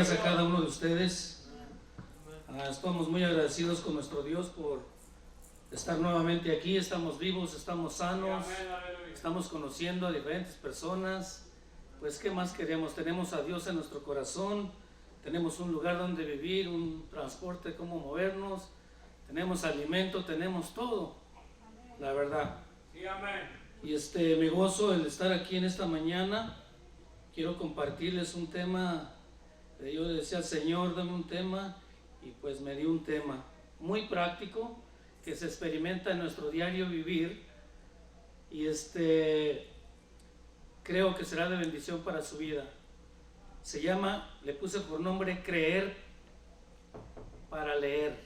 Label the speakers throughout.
Speaker 1: días a cada uno de ustedes. Estamos muy agradecidos con nuestro Dios por estar nuevamente aquí. Estamos vivos, estamos sanos, estamos conociendo a diferentes personas. Pues ¿qué más queremos? Tenemos a Dios en nuestro corazón, tenemos un lugar donde vivir, un transporte, cómo movernos, tenemos alimento, tenemos todo, la verdad. Y me gozo el estar aquí en esta mañana. Quiero compartirles un tema. Yo le decía al Señor, dame un tema, y pues me dio un tema muy práctico que se experimenta en nuestro diario vivir, y creo que será de bendición para su vida. Se llama, le puse por nombre, creer para leer.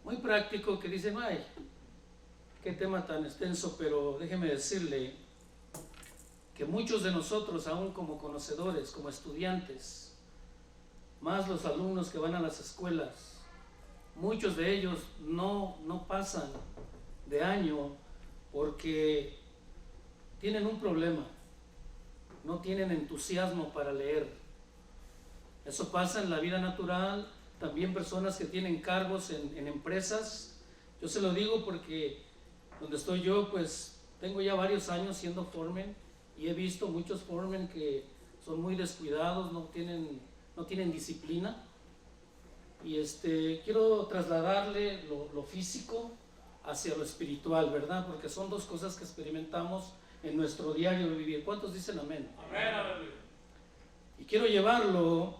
Speaker 1: Muy práctico, que dicen, ay, qué tema tan extenso, pero déjeme decirle que muchos de nosotros, aún como conocedores, como estudiantes, más los alumnos que van a las escuelas, muchos de ellos no pasan de año porque tienen un problema, no tienen entusiasmo para leer. Eso pasa en la vida natural, también personas que tienen cargos en empresas. Yo se lo digo porque donde estoy yo, pues tengo ya varios años siendo foreman, y he visto muchos foremen que son muy descuidados, no tienen disciplina. Y quiero trasladarle lo físico hacia lo espiritual, ¿verdad? Porque son dos cosas que experimentamos en nuestro diario de vivir. ¿Cuántos dicen amén? Amén. Y quiero llevarlo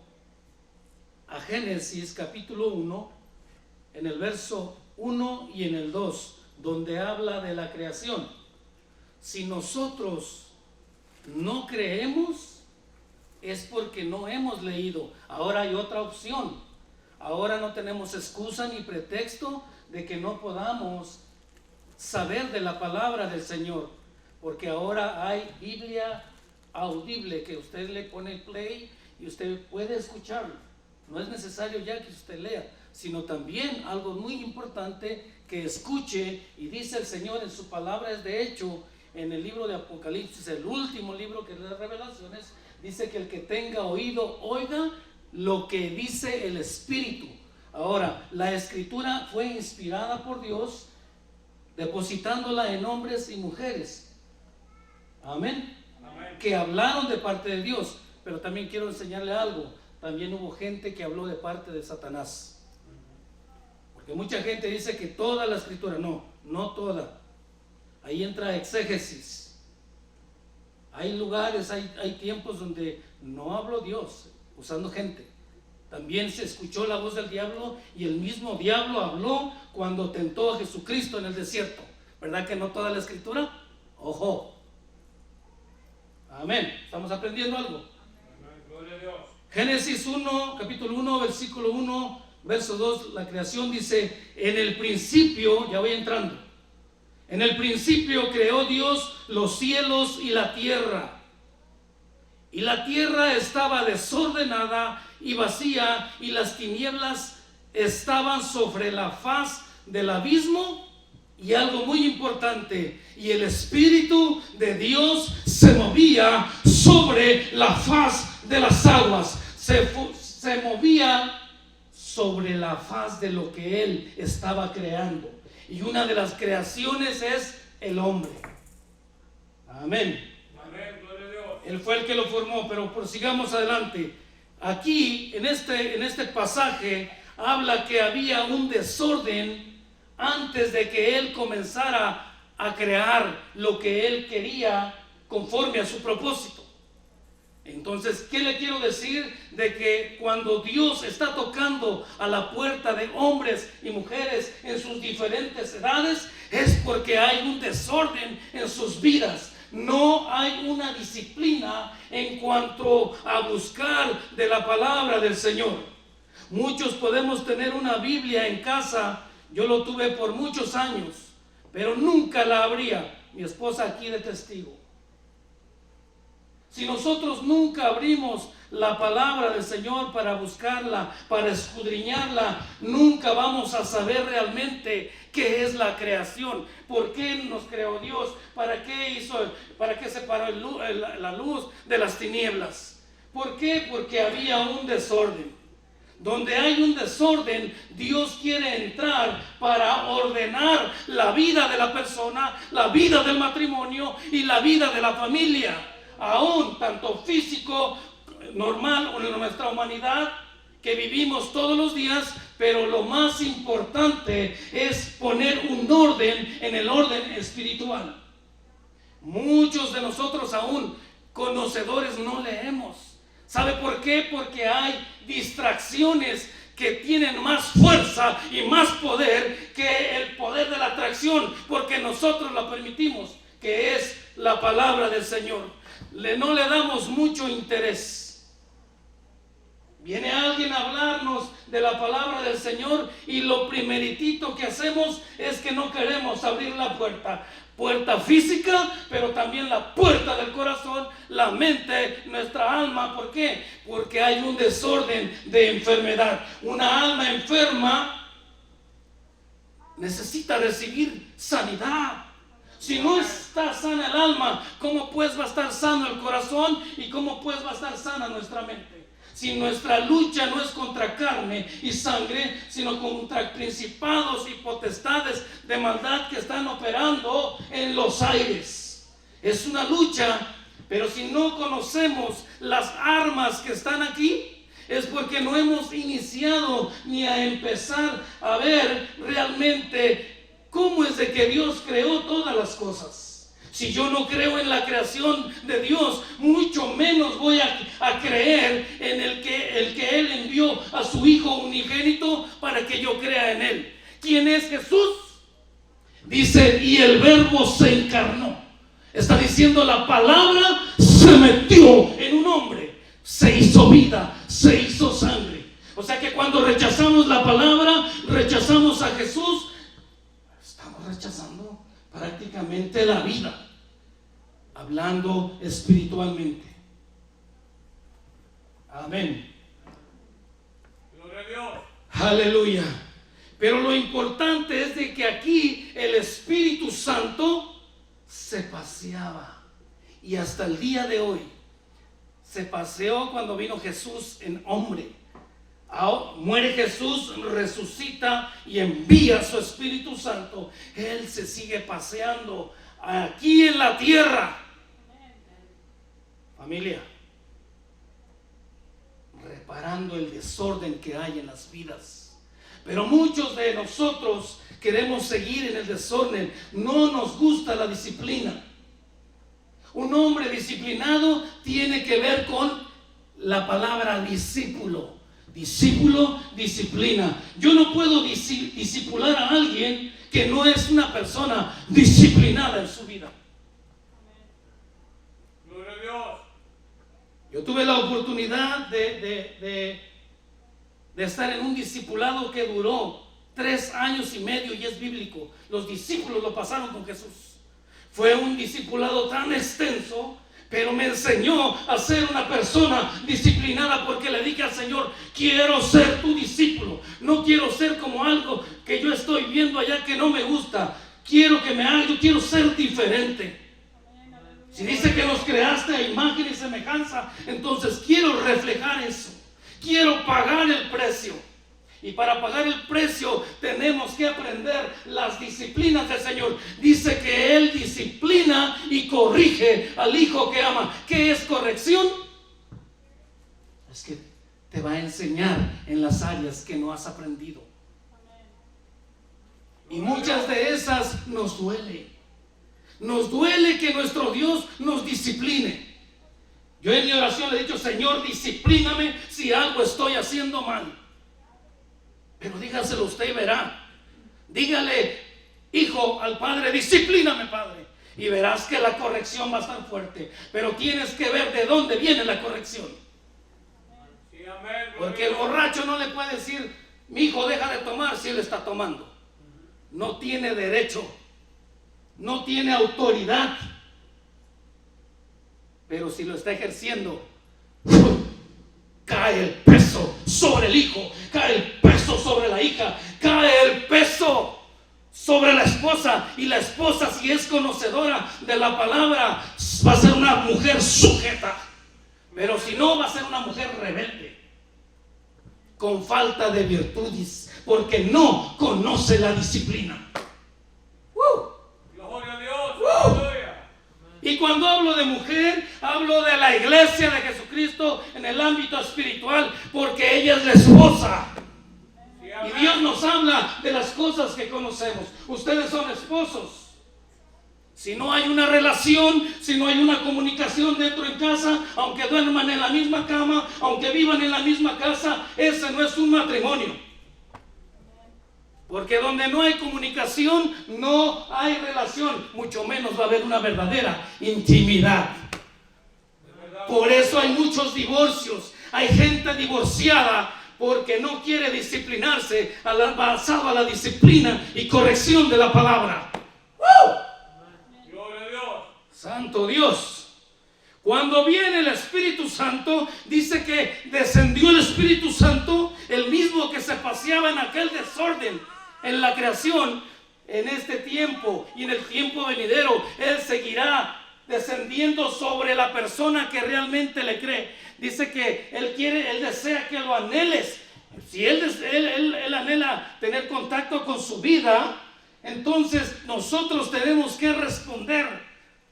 Speaker 1: a Génesis capítulo 1, en el verso 1 y en el 2, donde habla de la creación. Si nosotros no creemos, es porque no hemos leído. Ahora hay otra opción. Ahora no tenemos excusa ni pretexto de que no podamos saber de la palabra del Señor, porque ahora hay Biblia audible, que usted le pone play y usted puede escucharlo. No es necesario ya que usted lea, sino también algo muy importante, que escuche. Y dice el Señor en su palabra, es de hecho en el libro de Apocalipsis, el último libro que es de Revelaciones, dice que el que tenga oído, oiga lo que dice el Espíritu. Ahora, la Escritura fue inspirada por Dios, depositándola en hombres y mujeres, amén, que hablaron de parte de Dios. Pero también quiero enseñarle algo. También hubo gente que habló de parte de Satanás, porque mucha gente dice que toda la Escritura, no toda. Ahí entra exégesis. Hay lugares, hay tiempos donde no habló Dios usando gente. También se escuchó la voz del diablo, y el mismo diablo habló cuando tentó a Jesucristo en el desierto. ¿Verdad que no toda la Escritura? Ojo. Amén. ¿Estamos aprendiendo algo? Amén. Gloria a Dios. Génesis 1, capítulo 1, versículo 1, verso 2, la creación dice, en el principio, ya voy entrando, en el principio creó Dios los cielos y la tierra. Y la tierra estaba desordenada y vacía, y las tinieblas estaban sobre la faz del abismo. Y algo muy importante, y el Espíritu de Dios se movía sobre la faz de las aguas. Se movía sobre la faz de lo que Él estaba creando. Y una de las creaciones es el hombre. Amén. Amén, gloria a Dios. Él fue el que lo formó, pero prosigamos adelante. Aquí, en este pasaje, habla que había un desorden antes de que Él comenzara a crear lo que Él quería conforme a su propósito. Entonces, ¿qué le quiero decir? De que cuando Dios está tocando a la puerta de hombres y mujeres en sus diferentes edades, es porque hay un desorden en sus vidas. No hay una disciplina en cuanto a buscar de la palabra del Señor. Muchos podemos tener una Biblia en casa. Yo lo tuve por muchos años, pero nunca la abría. Mi esposa aquí de testigo. Si nosotros nunca abrimos la palabra del Señor para buscarla, para escudriñarla, nunca vamos a saber realmente qué es la creación, por qué nos creó Dios, para qué separó la luz de las tinieblas. ¿Por qué? Porque había un desorden. Donde hay un desorden, Dios quiere entrar para ordenar la vida de la persona, la vida del matrimonio y la vida de la familia. Aún tanto físico, normal, en nuestra humanidad que vivimos todos los días, pero lo más importante es poner un orden en el orden espiritual. Muchos de nosotros aún conocedores no leemos. ¿Sabe por qué? Porque hay distracciones que tienen más fuerza y más poder que el poder de la atracción, porque nosotros la permitimos, que es la palabra del Señor. No le damos mucho interés. Viene alguien a hablarnos de la palabra del Señor y lo primeritito que hacemos es que no queremos abrir la puerta. Puerta física, pero también la puerta del corazón, la mente, nuestra alma. ¿Por qué? Porque hay un desorden de enfermedad. Una alma enferma necesita recibir sanidad. Si no está sana el alma, ¿cómo pues va a estar sano el corazón? ¿Y cómo pues va a estar sana nuestra mente? Si nuestra lucha no es contra carne y sangre, sino contra principados y potestades de maldad que están operando en los aires. Es una lucha, pero si no conocemos las armas que están aquí, es porque no hemos iniciado ni a empezar a ver realmente cómo es de que Dios creó todas las cosas. Si yo no creo en la creación de Dios, mucho menos voy a creer en el que Él envió a su Hijo unigénito para que yo crea en Él. ¿Quién es Jesús? Dice, y el Verbo se encarnó. Está diciendo, la palabra se metió en un hombre, se hizo vida, se hizo sangre. O sea que cuando rechazamos la palabra, rechazamos a Jesús, estamos rechazando prácticamente la vida, hablando espiritualmente. Amén.
Speaker 2: Gloria a Dios.
Speaker 1: Aleluya. Pero lo importante es de que aquí el Espíritu Santo se paseaba, y hasta el día de hoy se paseó cuando vino Jesús en hombre. Muere Jesús, resucita y envía su Espíritu Santo. Él se sigue paseando aquí en la tierra. Familia, reparando el desorden que hay en las vidas. Pero muchos de nosotros queremos seguir en el desorden. No nos gusta la disciplina. Un hombre disciplinado tiene que ver con la palabra discípulo. Discípulo, disciplina. Yo no puedo discipular a alguien que no es una persona disciplinada en su vida.
Speaker 2: Gloria a Dios.
Speaker 1: Yo tuve la oportunidad de estar en un discipulado que duró 3 años y medio y es bíblico. Los discípulos lo pasaron con Jesús. Fue un discipulado tan extenso, pero me enseñó a ser una persona disciplinada, porque le dije al Señor, quiero ser tu discípulo. No quiero ser como algo que yo estoy viendo allá que no me gusta. Quiero que me haga, yo quiero ser diferente. Si dice que nos creaste a imagen y semejanza, entonces quiero reflejar eso. Quiero pagar el precio. Y para pagar el precio tenemos que aprender las disciplinas del Señor. Dice que Él disciplina y corrige al hijo que ama. ¿Qué es corrección? Es que te va a enseñar en las áreas que no has aprendido. Y muchas de esas nos duele. Nos duele que nuestro Dios nos discipline. Yo en mi oración le he dicho, Señor, disciplíname si algo estoy haciendo mal. Pero dígaselo usted y verá. Dígale, hijo, al padre, disciplíname, padre. Y verás que la corrección va a estar fuerte. Pero tienes que ver de dónde viene la corrección.
Speaker 2: Sí, amén.
Speaker 1: Porque el borracho no le puede decir, mi hijo, deja de tomar, si él está tomando. No tiene derecho. No tiene autoridad. Pero si lo está ejerciendo, cae el peso sobre el hijo, cae el peso sobre la hija, cae el peso sobre la esposa. Y la esposa, si es conocedora de la palabra, va a ser una mujer sujeta. Pero si no, va a ser una mujer rebelde, con falta de virtudes, porque no conoce la disciplina.
Speaker 2: Gloria a Dios. Aleluya.
Speaker 1: Y cuando hablo de mujer, hablo de la iglesia de Jesucristo en el ámbito espiritual, porque ella es la esposa.
Speaker 2: Sí,
Speaker 1: Y
Speaker 2: amén.
Speaker 1: Dios nos habla de las cosas que conocemos. Ustedes son esposos. Si no hay una relación, si no hay una comunicación dentro en casa, aunque duerman en la misma cama, aunque vivan en la misma casa, ese no es un matrimonio. Porque donde no hay comunicación, no hay relación, mucho menos va a haber una verdadera intimidad. Por eso hay muchos divorcios, hay gente divorciada porque no quiere disciplinarse basado a la disciplina y corrección de la palabra.
Speaker 2: Gloria a Dios.
Speaker 1: Santo Dios. Cuando viene el Espíritu Santo, dice que descendió el Espíritu Santo, el mismo que se paseaba en aquel desorden en la creación. En este tiempo y en el tiempo venidero, Él seguirá descendiendo sobre la persona que realmente le cree. Dice que Él desea que lo anheles. Si Él anhela tener contacto con su vida, entonces nosotros tenemos que responder,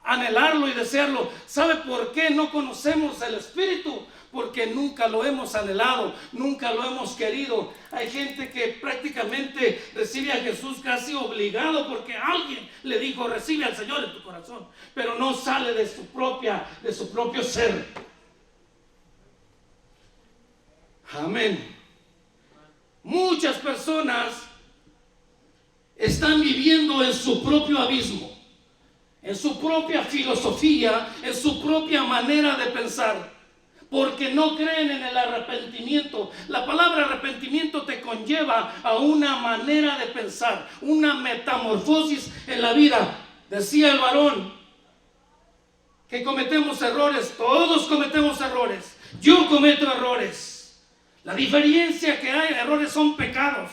Speaker 1: anhelarlo y desearlo. ¿Sabe por qué no conocemos el Espíritu? Porque nunca lo hemos anhelado, nunca lo hemos querido. Hay gente que prácticamente recibe a Jesús casi obligado porque alguien le dijo: recibe al Señor en tu corazón, pero no sale de su propio ser. Amén. Muchas personas están viviendo en su propio abismo, en su propia filosofía, en su propia manera de pensar, porque no creen en el arrepentimiento. La palabra arrepentimiento te conlleva a una manera de pensar, una metamorfosis en la vida. Decía el varón que cometemos errores, todos cometemos errores, yo cometo errores. La diferencia que hay, errores son pecados,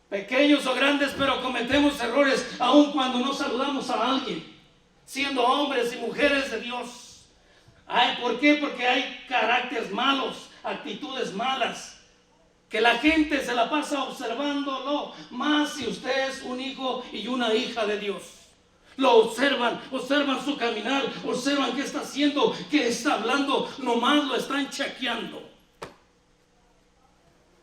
Speaker 1: pequeños o grandes, pero cometemos errores aun cuando no saludamos a alguien, siendo hombres y mujeres de Dios. ¿Por qué? Porque hay caracteres malos, actitudes malas, que la gente se la pasa observándolo, más si usted es un hijo y una hija de Dios. Lo observan su caminar, observan qué está haciendo, qué está hablando, nomás lo están chequeando.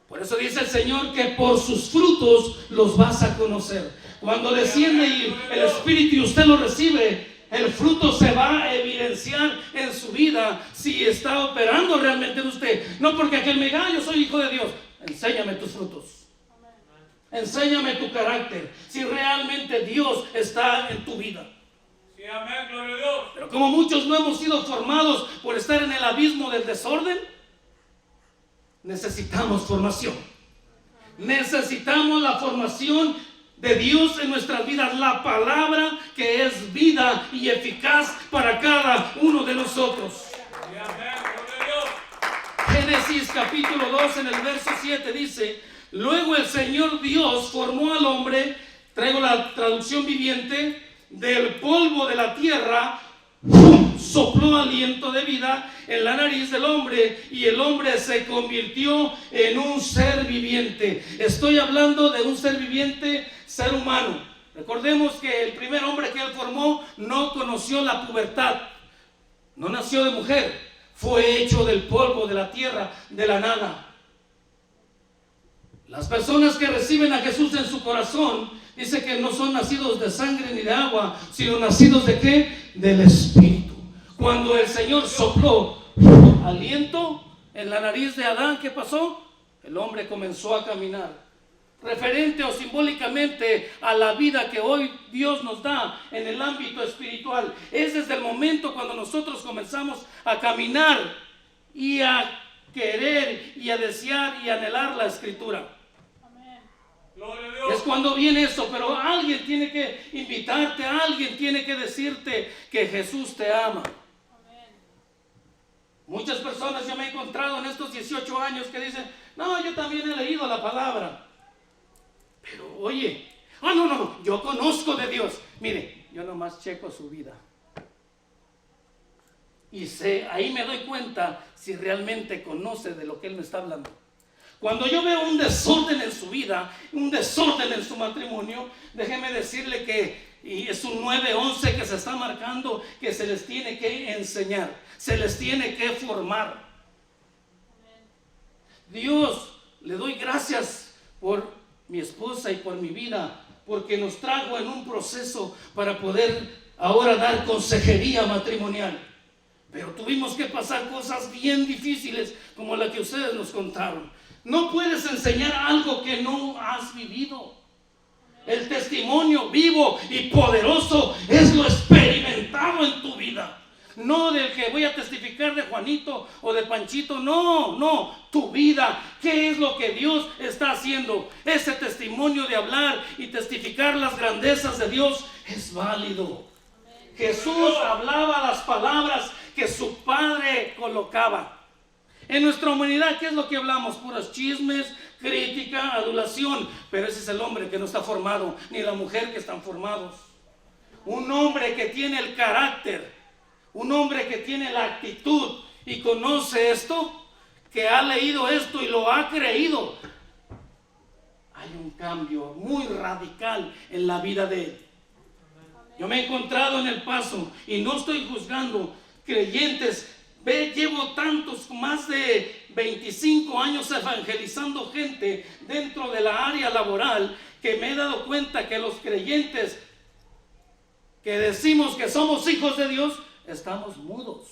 Speaker 1: Por eso dice el Señor que por sus frutos los vas a conocer. Cuando desciende el Espíritu y usted lo recibe, el fruto se va a evidenciar en su vida si está operando realmente en usted. No porque aquel me diga: yo soy hijo de Dios. Enséñame tus frutos. Enséñame tu carácter. Si realmente Dios está en tu vida.
Speaker 2: Sí, amén. Gloria a Dios.
Speaker 1: Pero como muchos no hemos sido formados por estar en el abismo del desorden, necesitamos formación. Necesitamos la formación de Dios en nuestras vidas, la palabra que es vida y eficaz para cada uno de nosotros.
Speaker 2: Sí, amén. Gloria a Dios.
Speaker 1: Génesis capítulo 2 en el verso 7 dice: luego el Señor Dios formó al hombre, traigo la traducción viviente, del polvo de la tierra, sopló aliento de vida en la nariz del hombre y el hombre se convirtió en un ser viviente. Estoy hablando de un ser viviente, ser humano. Recordemos que el primer hombre que Él formó no conoció la pubertad, no nació de mujer, fue hecho del polvo de la tierra, de la nada. Las personas que reciben a Jesús en su corazón, dice que no son nacidos de sangre ni de agua, sino nacidos ¿de qué? Del Espíritu. Cuando el Señor sopló aliento en la nariz de Adán, ¿qué pasó? El hombre comenzó a caminar. Referente o simbólicamente a la vida que hoy Dios nos da en el ámbito espiritual. Es desde el momento cuando nosotros comenzamos a caminar y a querer y a desear y anhelar la Escritura.
Speaker 2: Gloria a Dios.
Speaker 1: Es cuando viene eso, pero alguien tiene que invitarte, alguien tiene que decirte que Jesús te ama. Muchas personas yo me he encontrado en estos 18 años que dicen: no, yo también he leído la palabra. Pero oye, no, yo conozco de Dios. Mire, yo nomás checo su vida. Y ahí me doy cuenta si realmente conoce de lo que él me está hablando. Cuando yo veo un desorden en su vida, un desorden en su matrimonio, déjeme decirle que y es un 9:11 que se está marcando, que se les tiene que enseñar, se les tiene que formar. Dios, le doy gracias por mi esposa y por mi vida, porque nos trajo en un proceso para poder ahora dar consejería matrimonial. Pero tuvimos que pasar cosas bien difíciles como la que ustedes nos contaron. No puedes enseñar algo que no has vivido. El testimonio vivo y poderoso es lo experimentado en tu vida. No del que voy a testificar de Juanito o de Panchito. No, tu vida. ¿Qué es lo que Dios está haciendo? Ese testimonio de hablar y testificar las grandezas de Dios es válido. Jesús hablaba las palabras que su Padre colocaba. En nuestra humanidad, ¿qué es lo que hablamos? Puros chismes, crítica, adulación. Pero ese es el hombre que no está formado, ni la mujer que están formados. Un hombre que tiene el carácter, un hombre que tiene la actitud y conoce esto, que ha leído esto y lo ha creído. Hay un cambio muy radical en la vida de él. Yo me he encontrado en El Paso y no estoy juzgando creyentes. Llevo más de 25 años evangelizando gente dentro de la área laboral, que me he dado cuenta que los creyentes que decimos que somos hijos de Dios, estamos mudos.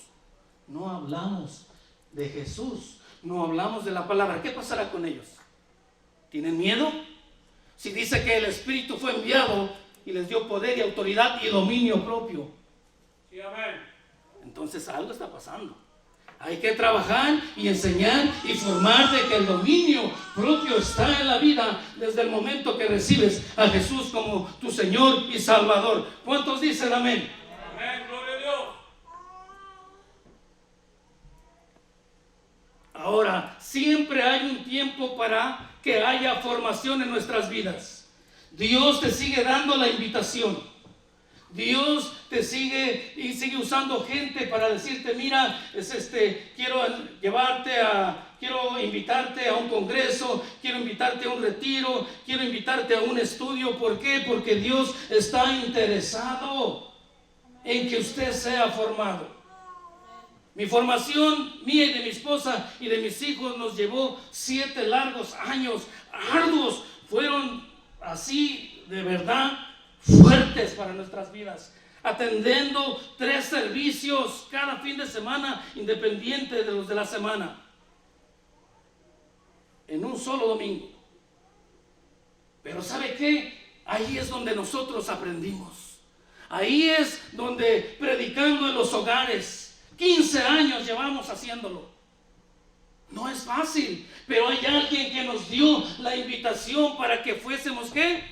Speaker 1: No hablamos de Jesús, no hablamos de la palabra. ¿Qué pasará con ellos? ¿Tienen miedo? Si dice que el Espíritu fue enviado y les dio poder y autoridad y dominio propio.
Speaker 2: Sí, amén.
Speaker 1: Entonces algo está pasando. Hay que trabajar y enseñar y formar de que el dominio propio está en la vida desde el momento que recibes a Jesús como tu Señor y Salvador. ¿Cuántos dicen amén?
Speaker 2: Amén, gloria a Dios.
Speaker 1: Ahora, siempre hay un tiempo para que haya formación en nuestras vidas. Dios te sigue dando la invitación. Dios te sigue y sigue usando gente para decirte, mira, quiero invitarte a un congreso, quiero invitarte a un retiro, quiero invitarte a un estudio. ¿Por qué? Porque Dios está interesado en que usted sea formado. Mi formación, mía y de mi esposa y de mis hijos, nos llevó 7 largos años arduos. Fueron así, de verdad, fuertes para nuestras vidas, atendiendo 3 servicios cada fin de semana, independiente de los de la semana, en un solo domingo. Pero ¿sabe qué? Ahí es donde nosotros aprendimos. Ahí es donde, predicando en los hogares, 15 años llevamos haciéndolo. No es fácil, pero hay alguien que nos dio la invitación para que fuésemos, ¿qué?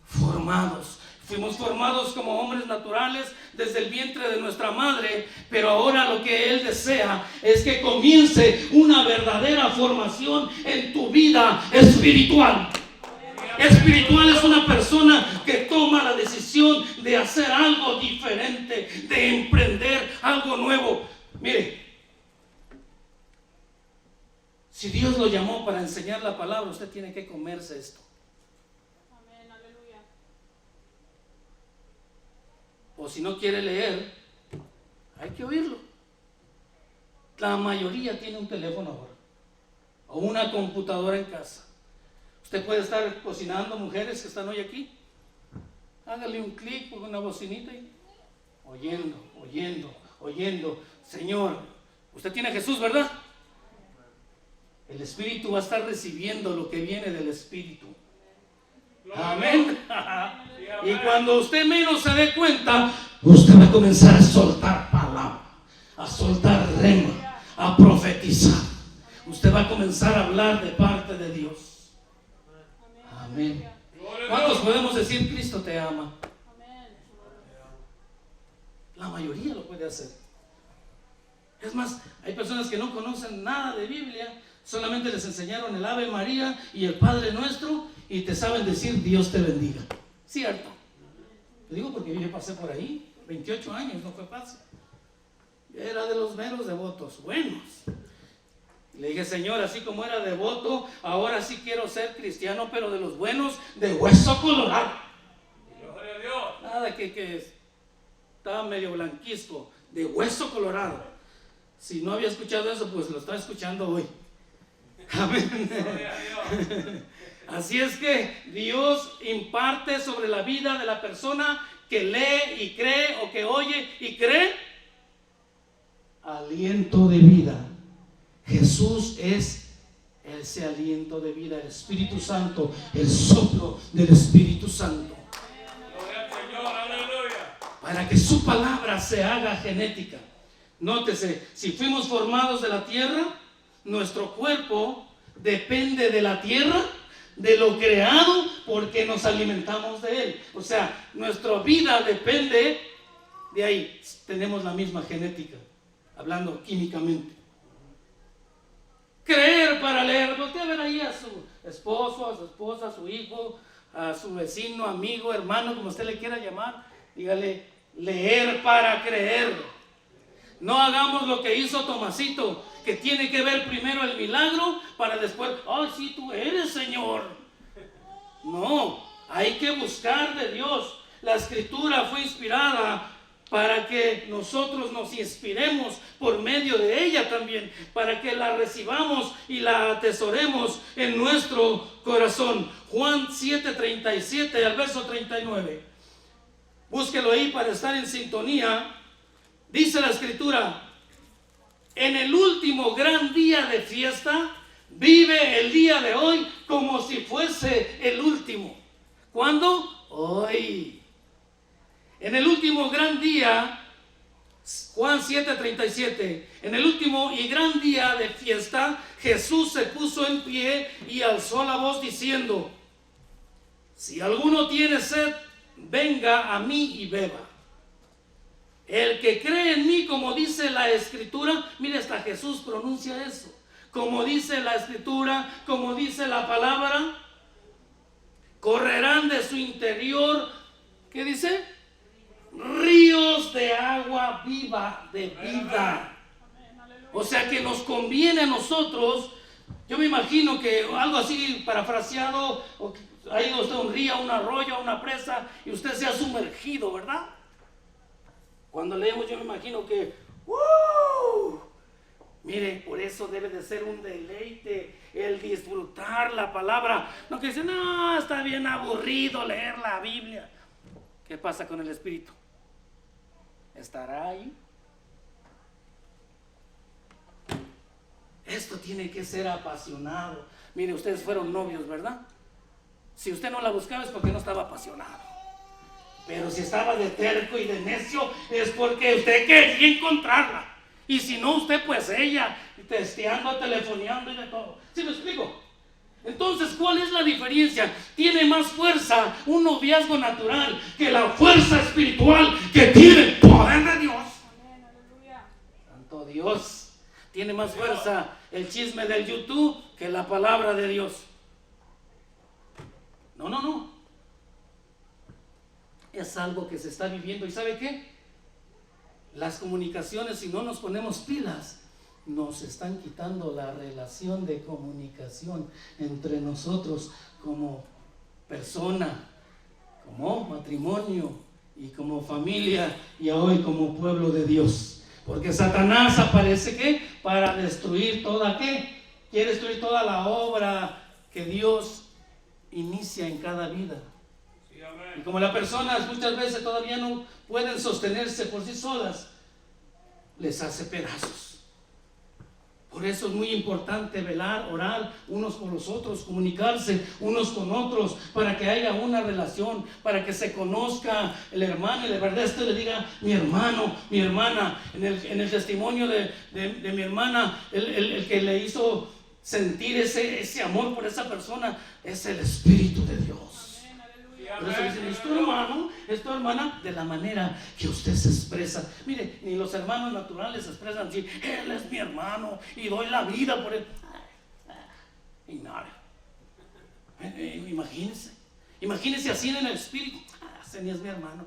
Speaker 1: Formados. Fuimos formados como hombres naturales desde el vientre de nuestra madre, pero ahora lo que Él desea es que comience una verdadera formación en tu vida espiritual. Espiritual es una persona que toma la decisión de hacer algo diferente, de emprender algo nuevo. Mire, si Dios lo llamó para enseñar la palabra, usted tiene que comerse esto. O si no quiere leer, hay que oírlo. La mayoría tiene un teléfono ahora, o una computadora en casa. Usted puede estar cocinando, mujeres que están hoy aquí, hágale un clic con una bocinita y oyendo. Señor, usted tiene a Jesús, ¿verdad? El Espíritu va a estar recibiendo lo que viene del Espíritu. Amén. Y cuando usted menos se dé cuenta, usted va a comenzar a soltar palabra, a soltar rema, a profetizar. Usted va a comenzar a hablar de parte de Dios. Amén. ¿Cuántos podemos decir Cristo te ama? La mayoría lo puede hacer. Es más, hay personas que no conocen nada de Biblia, solamente les enseñaron el Ave María y el Padre Nuestro, y te saben decir Dios te bendiga. Cierto. Te digo porque yo pasé por ahí, 28 años, no fue fácil. Era de los meros devotos, buenos. Le dije, Señor, así como era devoto, ahora sí quiero ser cristiano, pero de los buenos, de hueso colorado.
Speaker 2: Gloria a Dios.
Speaker 1: Nada que estaba medio blanquisco, de hueso colorado. Si no había escuchado eso, pues lo está escuchando hoy. Amén.
Speaker 2: Gloria a Dios.
Speaker 1: Así es que Dios imparte sobre la vida de la persona que lee y cree, o que oye y cree, aliento de vida. Jesús es ese aliento de vida, el Espíritu Santo, el soplo del Espíritu Santo,
Speaker 2: Gloria al Señor. Aleluya.
Speaker 1: para que su palabra se haga genética. Nótese, si fuimos formados de la tierra, nuestro cuerpo depende de la tierra, de lo creado, porque nos alimentamos de él. O sea, nuestra vida depende de ahí. Tenemos la misma genética, hablando químicamente. Creer para leer. Voltea a ver ahí a su esposo, a su esposa, a su hijo, a su vecino, amigo, hermano, como usted le quiera llamar. Dígale, leer para creer. No hagamos lo que hizo Tomasito, que tiene que ver primero el milagro para después, ay, sí, tú eres, Señor. No, hay que buscar de Dios. La Escritura fue inspirada para que nosotros nos inspiremos por medio de ella también, para que la recibamos y la atesoremos en nuestro corazón. Juan 7:37 al verso 39. Búsquelo ahí para estar en sintonía. Dice la Escritura: en el último gran día de fiesta, vive el día de hoy como si fuese el último. ¿Cuándo? Hoy. En el último gran día, Juan 7:37, en el último y gran día de fiesta, Jesús se puso en pie y alzó la voz diciendo: si alguno tiene sed, venga a mí y beba. El que cree en mí, como dice la Escritura, mire, hasta Jesús pronuncia eso, como dice la Escritura, como dice la palabra, correrán de su interior, ¿qué dice? Ríos de agua viva, de vida. O sea que nos conviene a nosotros. Yo me imagino que algo así parafraseado, ha ido usted a un río, a un arroyo, a una presa, y usted se ha sumergido, ¿verdad? Cuando leemos, yo me imagino que mire, por eso debe de ser un deleite el disfrutar la palabra. No que dicen, no, está bien aburrido leer la Biblia. ¿Qué pasa con el Espíritu? ¿Estará ahí? Esto tiene que ser apasionado. Mire, ustedes fueron novios, ¿verdad? Si usted no la buscaba es porque no estaba apasionado. Pero si estaba de terco y de necio es porque usted quería encontrarla. Y si no, usted pues ella, testeando, telefoneando y de todo. ¿Sí me explico? Entonces, ¿cuál es la diferencia? Tiene más fuerza un noviazgo natural que la fuerza espiritual que tiene el poder de Dios. Santo Dios. Tiene más fuerza el chisme del YouTube que la palabra de Dios. No. Es algo que se está viviendo. ¿Y sabe qué? Las comunicaciones, si no nos ponemos pilas, nos están quitando la relación de comunicación entre nosotros como persona, como matrimonio y como familia y hoy como pueblo de Dios. Porque Satanás aparece ¿qué? Para destruir toda ¿qué? Quiere destruir toda la obra que Dios inicia en cada vida.
Speaker 2: Sí, amén.
Speaker 1: Y como las personas muchas veces todavía no pueden sostenerse por sí solas, les hace pedazos. Por eso es muy importante velar, orar unos por los otros, comunicarse unos con otros, para que haya una relación, para que se conozca el hermano y de verdad le diga mi hermano, mi hermana. En el testimonio de mi hermana, el que le hizo sentir ese amor por esa persona es el Espíritu de Dios. Por eso dicen, es tu hermano, es tu hermana, de la manera que usted se expresa. Mire, ni los hermanos naturales se expresan así, él es mi hermano y doy la vida por él. Y nada. Imagínese así en el espíritu. Ese ni es mi hermano.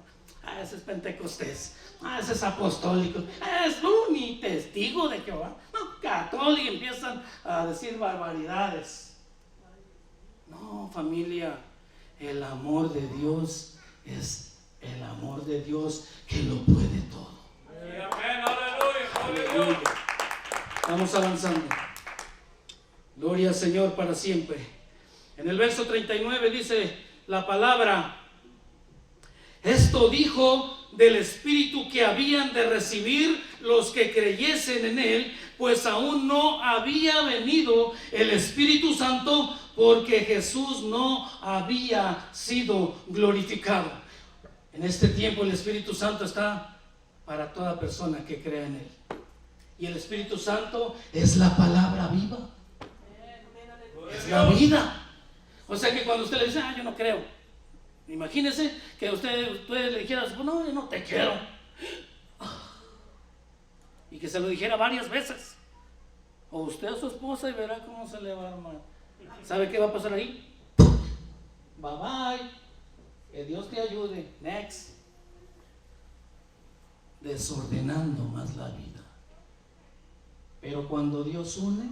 Speaker 1: Ese es pentecostés, ese es apostólico, es ni testigo de Jehová, no, católico, empiezan a decir barbaridades. No, familia, el amor de Dios es el amor de Dios que lo puede todo.
Speaker 2: Amén, aleluya, aleluya.
Speaker 1: Vamos avanzando. Gloria al Señor para siempre. En el verso 39 dice la palabra: esto dijo del Espíritu que habían de recibir los que creyesen en Él, pues aún no había venido el Espíritu Santo, porque Jesús no había sido glorificado. En este tiempo el Espíritu Santo está para toda persona que crea en Él. Y el Espíritu Santo es la palabra viva, es la vida. O sea que cuando usted le dice, yo no creo, imagínese que usted le dijera, pues no, yo no te quiero, y que se lo dijera varias veces, o usted a su esposa, y verá cómo se le va a armar. ¿Sabe qué va a pasar ahí? Bye bye, que Dios te ayude, next. Desordenando más la vida. Pero cuando Dios une,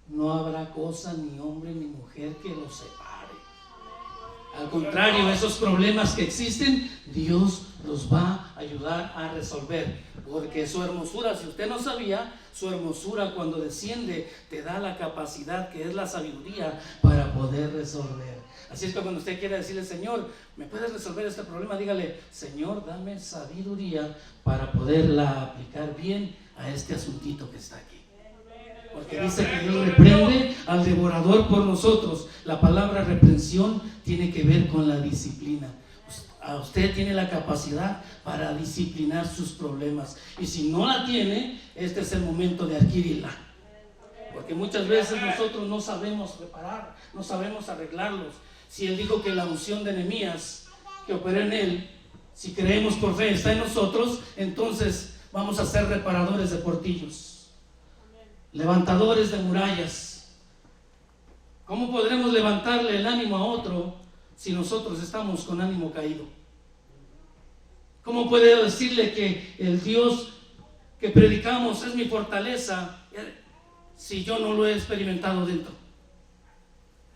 Speaker 1: no habrá cosa, ni hombre ni mujer que los separe. Al contrario, esos problemas que existen, Dios los va a ayudar a resolver, porque su hermosura, si usted no sabía, su hermosura cuando desciende te da la capacidad, que es la sabiduría, para poder resolver. Así es que cuando usted quiera decirle, Señor, ¿me puedes resolver este problema? Dígale, Señor, dame sabiduría para poderla aplicar bien a este asuntito que está aquí. Porque dice que Dios reprende al devorador por nosotros. La palabra reprensión tiene que ver con la disciplina. Usted tiene la capacidad para disciplinar sus problemas, y si no la tiene, este es el momento de adquirirla. Porque muchas veces nosotros no sabemos reparar, no sabemos arreglarlos. Si Él dijo que la unción de Nehemías que operó en Él, si creemos por fe, está en nosotros, entonces vamos a ser reparadores de portillos, levantadores de murallas. ¿Cómo podremos levantarle el ánimo a otro si nosotros estamos con ánimo caído? ¿Cómo puedo decirle que el Dios que predicamos es mi fortaleza si yo no lo he experimentado dentro?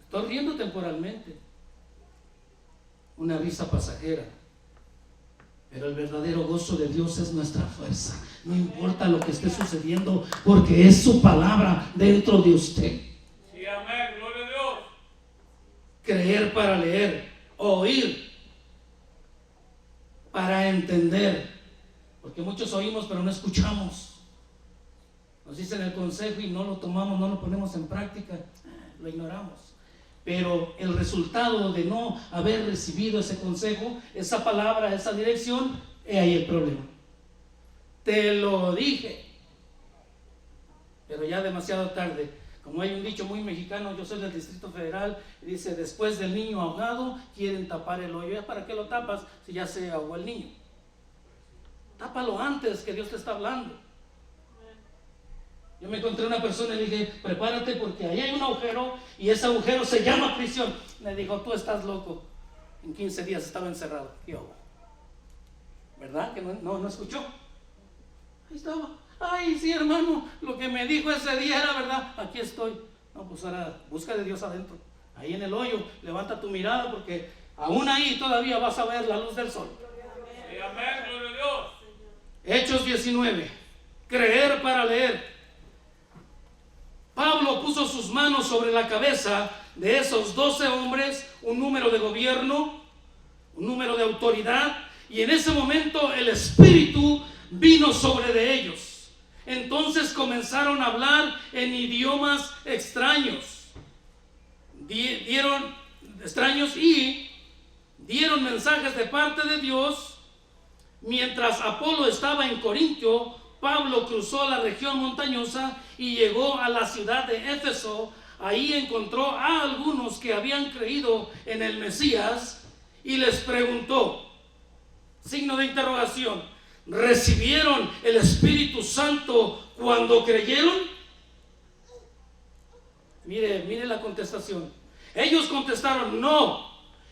Speaker 1: Estoy riendo temporalmente, una risa pasajera, pero el verdadero gozo de Dios es nuestra fuerza. No importa lo que esté sucediendo, porque es su palabra dentro de usted.
Speaker 2: Sí, amén, gloria a Dios.
Speaker 1: Creer para leer, oír para entender, porque muchos oímos pero no escuchamos. Nos dicen el consejo y no lo tomamos, no lo ponemos en práctica, lo ignoramos. Pero el resultado de no haber recibido ese consejo, esa palabra, esa dirección, es ahí el problema. Te lo dije, pero ya demasiado tarde. Como hay un dicho muy mexicano, yo soy del Distrito Federal, y dice, después del niño ahogado, quieren tapar el hoyo. ¿Ya para qué lo tapas si ya se ahogó el niño? Tápalo antes, que Dios te está hablando. Yo me encontré una persona y le dije, prepárate porque ahí hay un agujero, y ese agujero se llama prisión. Me dijo, tú estás loco. En 15 días estaba encerrado. ¿Qué hago? ¿Verdad? Que no escuchó. Ahí estaba. Ay, sí, hermano, lo que me dijo ese día era verdad. Aquí estoy. No, pues ahora busca de Dios adentro. Ahí en el hoyo, levanta tu mirada, porque aún ahí todavía vas a ver la luz del sol.
Speaker 2: Sí, amén, gloria a Dios.
Speaker 1: Hechos 19. Creer para leer. Pablo puso sus manos sobre la cabeza de esos 12 hombres, un número de gobierno, un número de autoridad, y en ese momento el Espíritu vino sobre de ellos. Entonces comenzaron a hablar en idiomas extraños. Dieron mensajes de parte de Dios. Mientras Apolo estaba en Corintio, Pablo cruzó la región montañosa y llegó a la ciudad de Éfeso. Ahí encontró a algunos que habían creído en el Mesías y les preguntó, signo de interrogación, ¿recibieron el Espíritu Santo cuando creyeron? Mire la contestación. Ellos contestaron, no.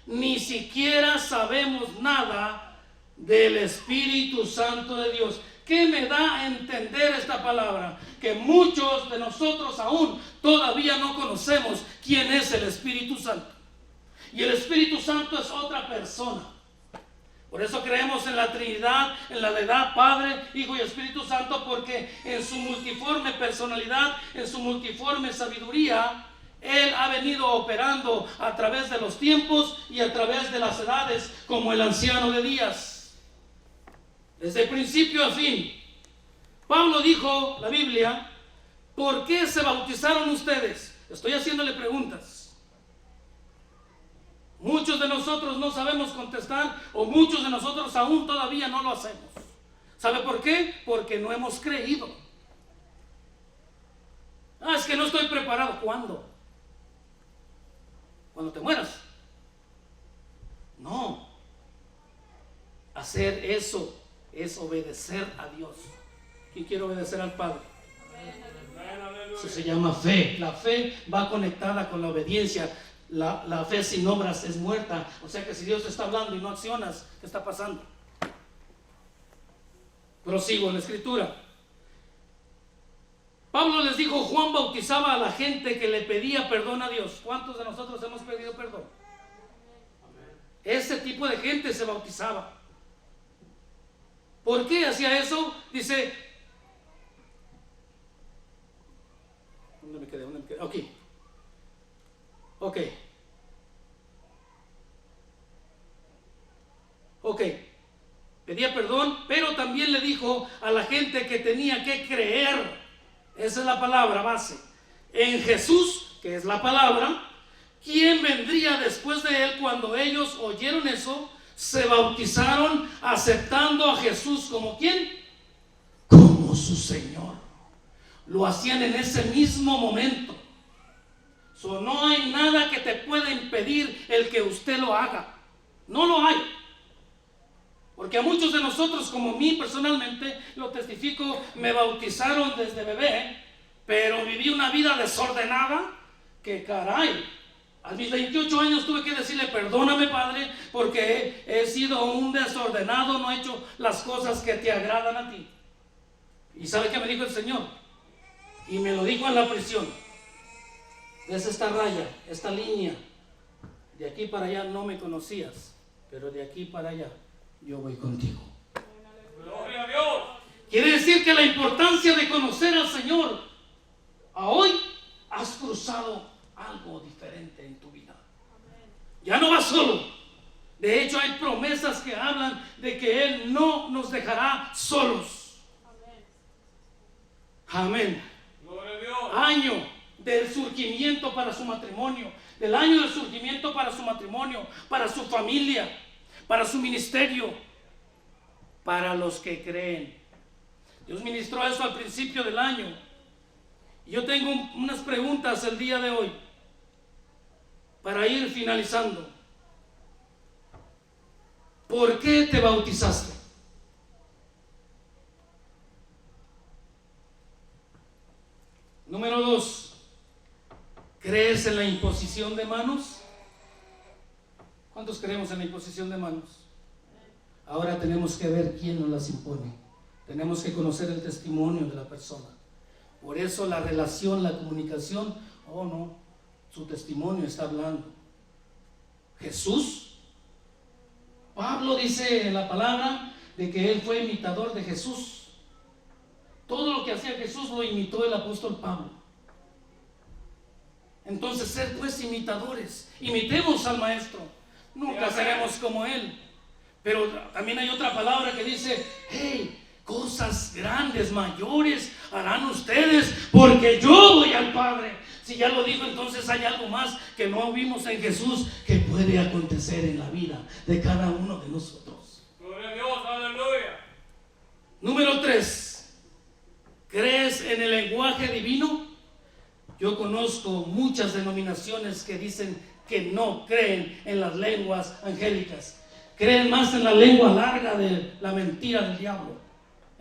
Speaker 1: ni siquiera sabemos nada del Espíritu Santo de Dios. ¿Qué me da a entender esta palabra? Que muchos de nosotros aún todavía no conocemos quién es el Espíritu Santo. Y el Espíritu Santo es otra persona. Por eso creemos en la Trinidad, en la deidad Padre, Hijo y Espíritu Santo, porque en su multiforme personalidad, en su multiforme sabiduría, Él ha venido operando a través de los tiempos y a través de las edades, como el anciano de días. Desde principio a fin. Pablo dijo, la Biblia, ¿por qué se bautizaron ustedes? Estoy haciéndole preguntas. Muchos de nosotros no sabemos contestar, o muchos de nosotros aún todavía no lo hacemos. ¿Sabe por qué? Porque no hemos creído. Es que no estoy preparado. ¿Cuándo? Cuando te mueras. No. Hacer eso es obedecer a Dios. ¿Quién quiere obedecer al Padre? Eso se llama fe. La fe va conectada con la obediencia. La fe sin obras es muerta. O sea que si Dios está hablando y no accionas, ¿qué está pasando? Prosigo en la escritura. Pablo les dijo, Juan bautizaba a la gente que le pedía perdón a Dios. ¿Cuántos de nosotros hemos pedido perdón? Ese tipo de gente se bautizaba. ¿Por qué hacía eso? Dice, ¿dónde me quedé? Ok. Pedía perdón, pero también le dijo a la gente que tenía que creer. Esa es la palabra base. En Jesús, que es la palabra. ¿Quién vendría después de él? Cuando ellos oyeron eso, se bautizaron aceptando a Jesús como ¿quién? Como su Señor. Lo hacían en ese mismo momento. No hay nada que te pueda impedir el que usted lo haga. No lo hay. Porque a muchos de nosotros, como a mí personalmente, lo testifico, me bautizaron desde bebé, pero viví una vida desordenada, que caray, a mis 28 años tuve que decirle, perdóname Padre, porque he sido un desordenado, no he hecho las cosas que te agradan a ti. ¿Y sabe qué me dijo el Señor? Y me lo dijo en la prisión. ¿Ves esta raya, esta línea? De aquí para allá no me conocías, pero de aquí para allá yo voy contigo.
Speaker 2: Gloria a Dios.
Speaker 1: Quiere decir que la importancia de conocer al Señor, a hoy has cruzado algo diferente en tu vida. Ya no vas solo. De hecho, hay promesas que hablan de que Él no nos dejará solos. Amén.
Speaker 2: Gloria a Dios.
Speaker 1: Año del surgimiento para su matrimonio, del año del surgimiento para su matrimonio, para su familia, para su ministerio, para los que creen. Dios ministró eso al principio del año. Y yo tengo unas preguntas el día de hoy para ir finalizando. ¿Por qué te bautizaste? Número 2. ¿Crees en la imposición de manos? ¿Cuántos creemos en la imposición de manos? Ahora tenemos que ver quién nos las impone. Tenemos que conocer el testimonio de la persona. Por eso la relación, la comunicación, oh no, su testimonio está hablando. Jesús, Pablo dice en la palabra de que él fue imitador de Jesús. Todo lo que hacía Jesús lo imitó el apóstol Pablo. Entonces, ser pues imitadores, imitemos al maestro. Nunca seremos como él. Pero también hay otra palabra que dice, hey, cosas grandes, mayores harán ustedes, porque yo voy al Padre. Si ya lo dijo, entonces hay algo más que no vimos en Jesús que puede acontecer en la vida de cada uno de nosotros.
Speaker 2: Gloria a Dios, aleluya.
Speaker 1: Número 3. ¿Crees en el lenguaje divino? Yo conozco muchas denominaciones que dicen que no creen en las lenguas angélicas. Creen más en la lengua larga de la mentira del diablo,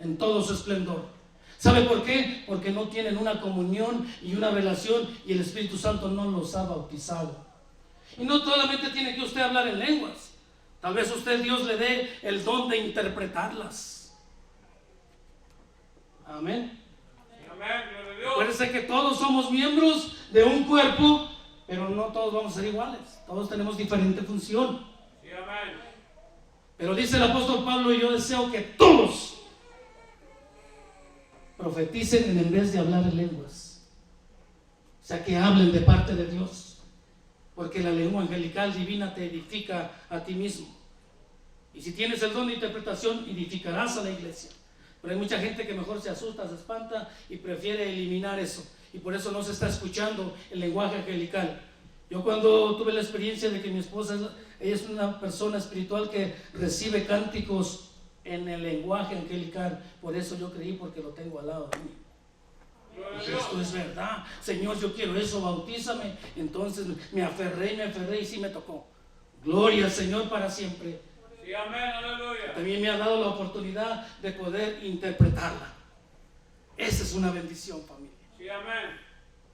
Speaker 1: en todo su esplendor. ¿Sabe por qué? Porque no tienen una comunión y una relación, y el Espíritu Santo no los ha bautizado. Y no solamente tiene que usted hablar en lenguas. Tal vez usted, Dios le dé el don de interpretarlas. Amén.
Speaker 2: Amén. Gloria a Dios.
Speaker 1: Acuérdense que todos somos miembros de un cuerpo, pero no todos vamos a ser iguales. Todos tenemos diferente función.
Speaker 2: Sí, amén.
Speaker 1: Pero dice el apóstol Pablo, y yo deseo que todos profeticen en vez de hablar en lenguas. O sea, que hablen de parte de Dios. Porque la lengua angelical divina te edifica a ti mismo. Y si tienes el don de interpretación, edificarás a la iglesia. Pero hay mucha gente que mejor se asusta, se espanta y prefiere eliminar eso. Y por eso no se está escuchando el lenguaje angelical. Yo cuando tuve la experiencia de que mi esposa, ella es una persona espiritual que recibe cánticos en el lenguaje angelical. Por eso yo creí, porque lo tengo al lado de mí. Dije, esto es verdad. Señor, yo quiero eso, bautízame. Entonces me aferré y sí me tocó. Gloria al Señor para siempre.
Speaker 2: Sí, amén. Aleluya.
Speaker 1: También me ha dado la oportunidad de poder interpretarla. Esa es una bendición, familia.
Speaker 2: Sí, amén.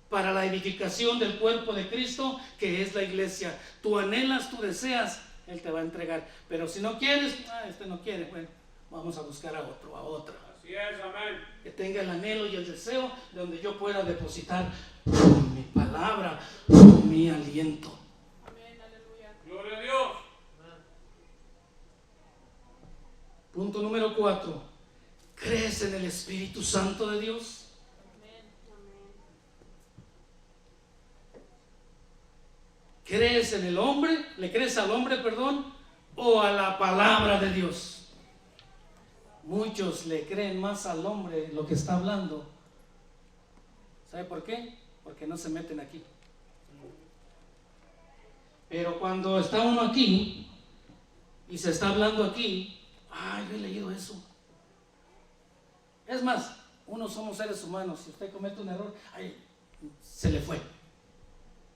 Speaker 1: Para la edificación del cuerpo de Cristo, que es la iglesia. Tú anhelas, tú deseas, Él te va a entregar. Pero si no quieres, este no quiere, bueno, vamos a buscar a otro, a otra.
Speaker 2: Así es, amén.
Speaker 1: Que tenga el anhelo y el deseo de donde yo pueda depositar mi palabra, mi aliento.
Speaker 3: Amén, aleluya.
Speaker 2: Gloria a Dios.
Speaker 1: Punto número 4. ¿Crees en el Espíritu Santo de Dios?
Speaker 3: Amén,
Speaker 1: ¿Crees en el hombre? ¿Le crees al hombre, perdón? ¿O a la palabra de Dios? Muchos le creen más al hombre lo que está hablando. ¿Sabe por qué? Porque no se meten aquí. Pero cuando está uno aquí y se está hablando aquí, yo he leído eso. Es más, uno somos seres humanos. Si usted comete un error, se le fue.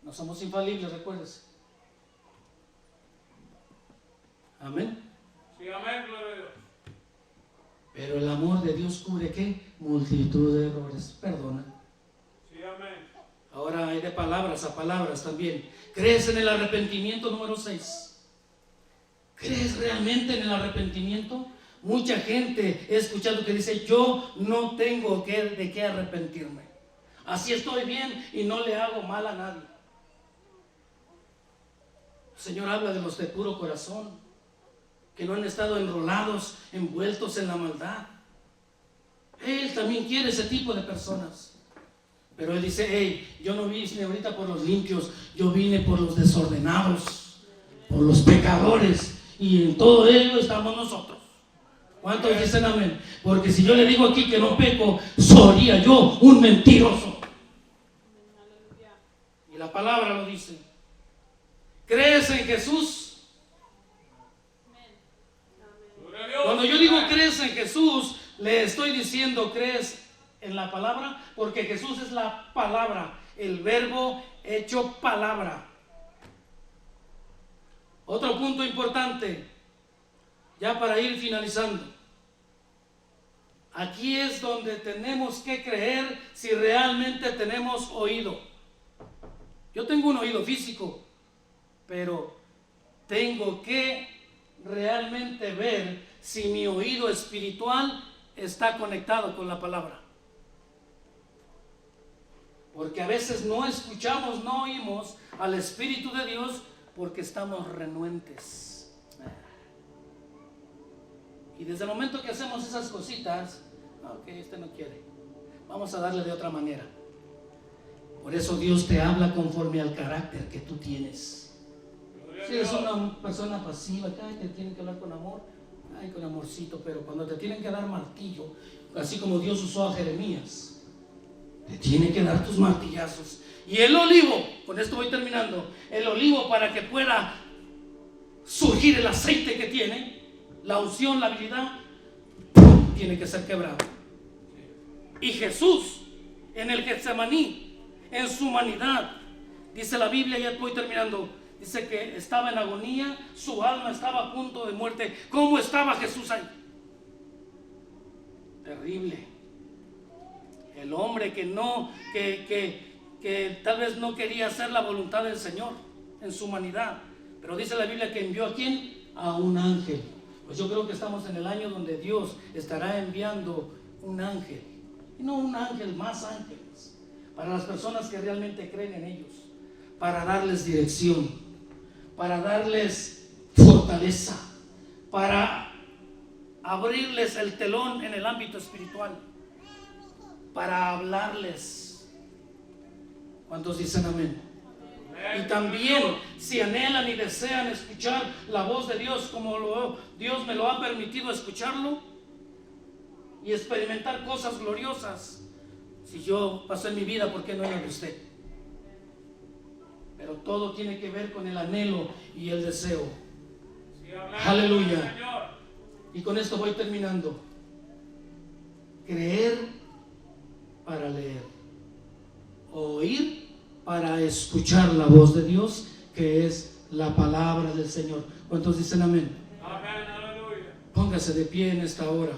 Speaker 1: No somos infalibles, recuérdese. Amén.
Speaker 2: Sí, amén. Gloria a Dios.
Speaker 1: Pero el amor de Dios cubre ¿qué? Multitud de errores. Perdona.
Speaker 2: Sí, amén.
Speaker 1: Ahora hay de palabras a palabras también. ¿Crees en el arrepentimiento número 6? ¿Crees realmente en el arrepentimiento? Mucha gente he escuchado que dice, yo no tengo de qué arrepentirme. Así estoy bien y no le hago mal a nadie. El Señor habla de los de puro corazón, que no han estado enrolados, envueltos en la maldad. Él también quiere ese tipo de personas. Pero Él dice, yo no vine ahorita por los limpios, yo vine por los desordenados, por los pecadores. Y en todo ello estamos nosotros. ¿Cuántos dicen amén? Porque si yo le digo aquí que no peco, sería yo un mentiroso. Y la palabra lo dice. ¿Crees en Jesús?
Speaker 2: Gloria a Dios.
Speaker 1: Cuando yo digo crees en Jesús, le estoy diciendo crees en la palabra, porque Jesús es la palabra, el verbo hecho palabra. Otro punto importante, ya para ir finalizando. Aquí es donde tenemos que creer si realmente tenemos oído. Yo tengo un oído físico, pero tengo que realmente ver si mi oído espiritual está conectado con la palabra. Porque a veces no escuchamos, no oímos al Espíritu de Dios porque estamos renuentes. Y desde el momento que hacemos esas cositas, este no quiere, vamos a darle de otra manera. Por eso Dios te habla conforme al carácter que tú tienes. Si eres una persona pasiva, te tienen que hablar con amor, con amorcito, pero cuando te tienen que dar martillo, así como Dios usó a Jeremías, te tiene que dar tus martillazos. Y el olivo, con esto voy terminando, el olivo, para que pueda surgir el aceite que tiene, la unción, la habilidad, tiene que ser quebrado. Y Jesús, en el Getsemaní, en su humanidad, dice la Biblia, ya voy terminando, dice que estaba en agonía, su alma estaba a punto de muerte. ¿Cómo estaba Jesús ahí? Terrible. El hombre que tal vez no quería hacer la voluntad del Señor. en su humanidad. Pero dice la Biblia que envió ¿a quién? A un ángel. Pues yo creo que estamos en el año donde Dios estará enviando un ángel. Y no un ángel, más ángeles. Para las personas que realmente creen en ellos. Para darles dirección. Para darles fortaleza. Para abrirles el telón en el ámbito espiritual. Para hablarles. ¿Cuántos dicen amén? Y también, si anhelan y desean escuchar la voz de Dios como Dios me lo ha permitido escucharlo y experimentar cosas gloriosas, si yo pasé en mi vida, ¿por qué no en la de usted? Pero todo tiene que ver con el anhelo y el deseo.
Speaker 2: Sí, amén.
Speaker 1: Aleluya.
Speaker 2: Señor.
Speaker 1: Y con esto voy terminando. Creer para leer. Oír para escuchar la voz de Dios, que es la palabra del Señor. ¿Cuántos dicen amén?
Speaker 2: Amén, aleluya.
Speaker 1: Póngase de pie en esta hora.